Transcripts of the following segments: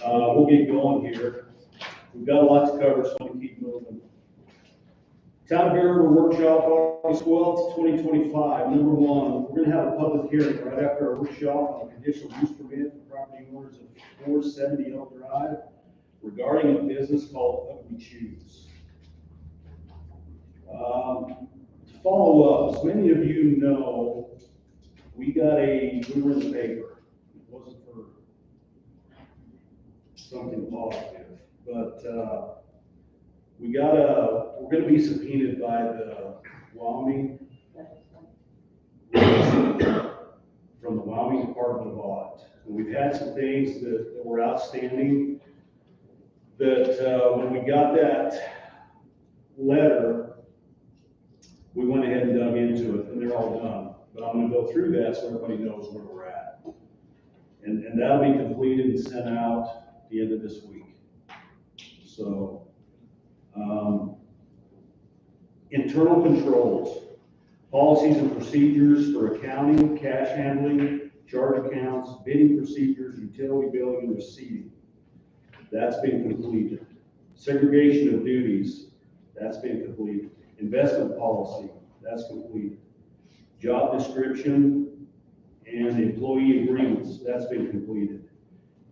We'll get going here. We've got a lot to cover, so we'll keep moving. Town of Bear River Workshop, August 12th, 2025. Number one, we're going to have a public hearing right after our workshop on a conditional use permit for property owners of 470 Elk Drive regarding a business called Ugly Shoes. To follow up, as many of you know, we were in the paper. It wasn't for something positive, but we're going to be subpoenaed by the Wyoming, from the Wyoming Department of Audit. And we've had some things that were outstanding that when we got that letter, we went ahead and dug into it, and they're all done. But I'm going to go through that so everybody knows where we're at. And that'll be completed and sent out at the end of this week. So, internal controls, policies and procedures for accounting, cash handling, charge accounts, bidding procedures, utility billing, and receiving. That's been completed. Segregation of duties, that's been completed. Investment policy, that's completed. Job description and employee agreements, that's been completed.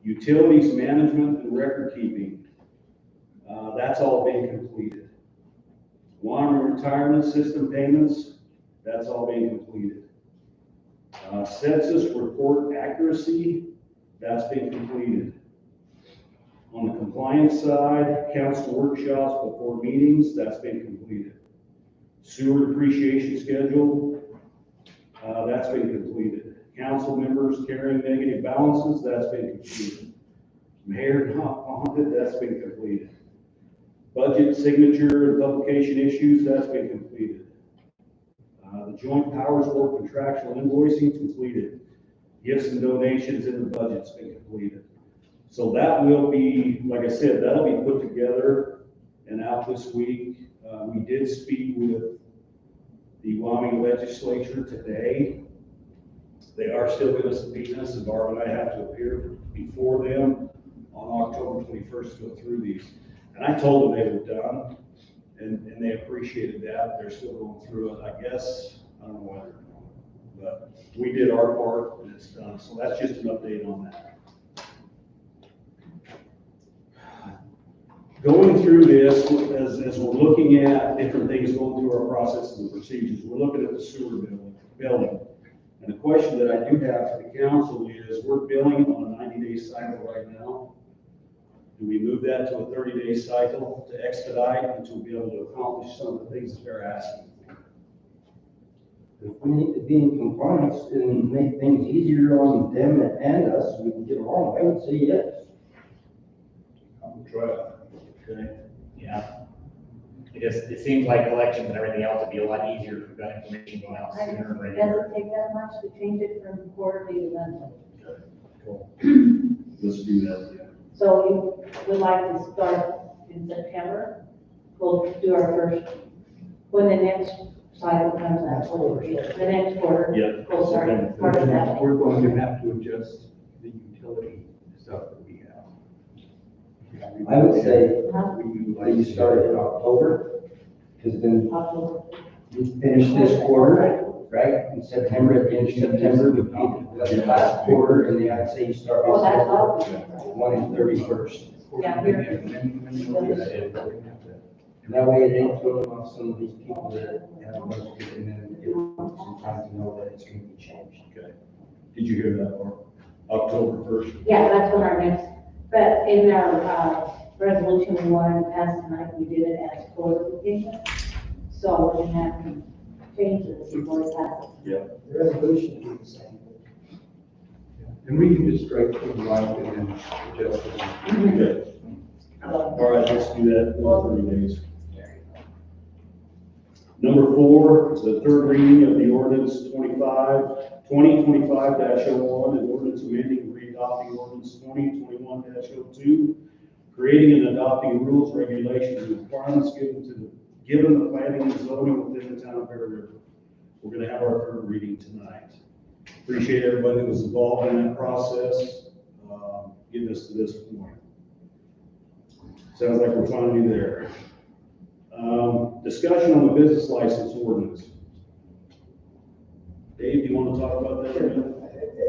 Utilities management and record keeping, that's all been completed. Wyoming retirement system payments, that's all been completed. Census report accuracy, that's been completed. On the compliance side, council workshops before meetings, that's been completed. Sewer depreciation schedule, that's been completed. Council members carrying negative balances, that's been completed. Mayor not bonded, that's been completed. Budget signature and publication issues, that's been completed. The Joint Powers Board contractual invoicing completed. Gifts and donations in the budget's been completed. So that will be, like I said, that'll be put together and out this week. We did speak with the Wyoming legislature today. They are still going to subpoena us, and Barb and I have to appear before them on October 21st to go through these. And I told them they were done, and they appreciated that. They're still going through it. I guess, I don't know why they're doing it, but we did our part and it's done. So that's just an update on that. Going through this, as we're looking at different things going through our processes and procedures, we're looking at the sewer billing. And the question that I do have for the council is, we're billing on a 90-day cycle right now. Do we move that to a 30-day cycle to expedite and to be able to accomplish some of the things that they're asking for? If we need to be in compliance and make things easier on them and us, we can get along, I would say yes. I would try. Okay. Yeah. It seems like elections and everything else would be a lot easier if we've got information going out sooner. It doesn't take that much to change it from quarterly to monthly. Okay. Cool. Let's do that. Yeah. So you would like to start in September? We'll do our first, when the next cycle comes out, the next quarter. Yeah. We'll start part of that. We're going to have to adjust the utility stuff that we have. I would say We that you start in October, because then October. you finish this quarter, right? In September, at the end of September, would be the last quarter, and then I'd say you start Oh, that's off all. 1 and 31st. Yeah, And that way it ain't throwing off some of these people that have budgeted and then give them some time to know that it's going to be changed. Okay. Did you hear that, Barb? October 1st? Yeah, that's when our next, but in our resolution we wanted to pass tonight, we did it as quarterly payment. So we didn't have to change this before it passes. Yeah. The resolution would be the same. And we can just strike things right and then adjust it. Okay. All right, let's do that in 30 days. Number 4, the third reading of the ordinance 2025-01, and ordinance amending and re-adopting ordinance 2021-02, creating and adopting rules, regulations, and requirements given the planning and zoning within the town of Bear River. We're going to have our third reading tonight. Appreciate everybody that was involved in that process. getting us to this point. Sounds like we're finally there. Discussion on the business license ordinance. Dave, do you want to talk about that?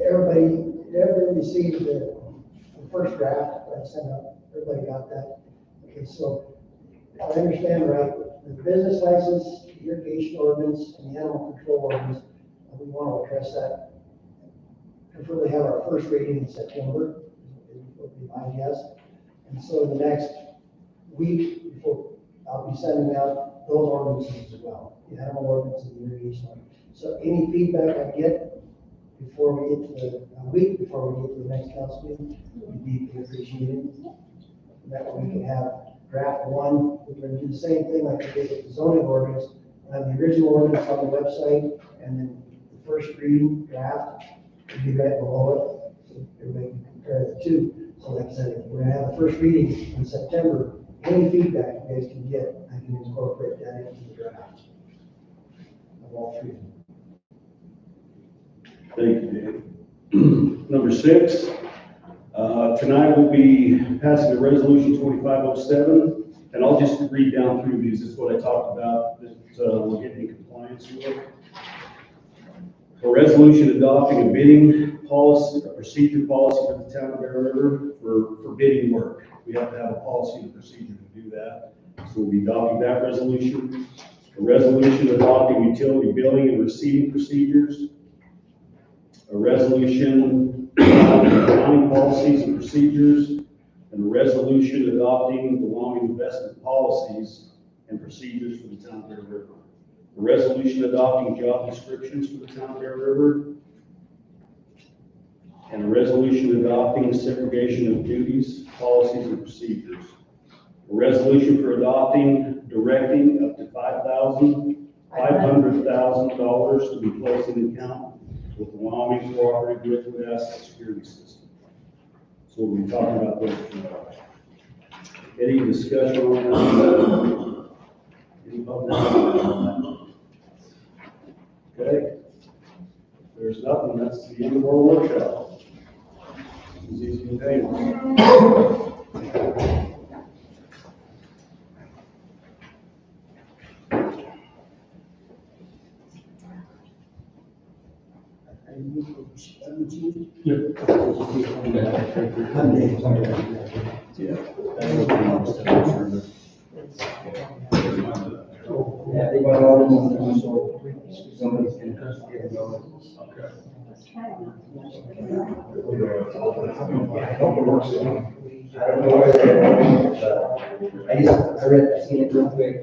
Everybody received the first draft that I sent out, everybody got that? Okay, so, if I understand right, the business license, the irrigation ordinance, and the animal control ordinance, we want to address that. Preferably have our first reading in September, would be my guess. And so the next week, before, I'll be sending out those ordinances as well, the animal ordinance and the irrigation ordinance. So any feedback I get before we get to a week before we get to the next council meeting, would be appreciated. That way we can have draft one, we can do the same thing like we did with the zoning ordinance, have the original ordinance on the website, and then the first reading draft would be right below it, so everybody can compare the two. So like I said, we're gonna have the first reading in September. Any feedback you guys can get, I can incorporate that into the draft of all three. Thank you, Dave. Number 6, tonight we'll be passing a resolution 2507, and I'll just read down through these. This is what I talked about that we're getting in compliance with. A resolution adopting a bidding policy, a procedure policy for the town of Bear River for bidding work. We have to have a policy and procedure to do that. So we'll be adopting that resolution. A resolution adopting utility billing and receiving procedures. A resolution adopting accounting policies and procedures. And a resolution adopting belonging investment policies and procedures for the town of Bear River. A resolution adopting job descriptions for the town of Bear River. And a resolution adopting segregation of duties, policies, and procedures. A resolution for adopting, directing up to $500,000 to be placed in account with the Wyoming Cooperative Liquid Asset Security System. So we'll be talking about those tomorrow. Any discussion on that? Any public comment on that? Okay. If there's nothing, that's the end of our workshop. It's easy and painless. Yeah, they got all the ones, so somebody's gonna get it going. I don't know where they're going, but I read, I seen it real quick.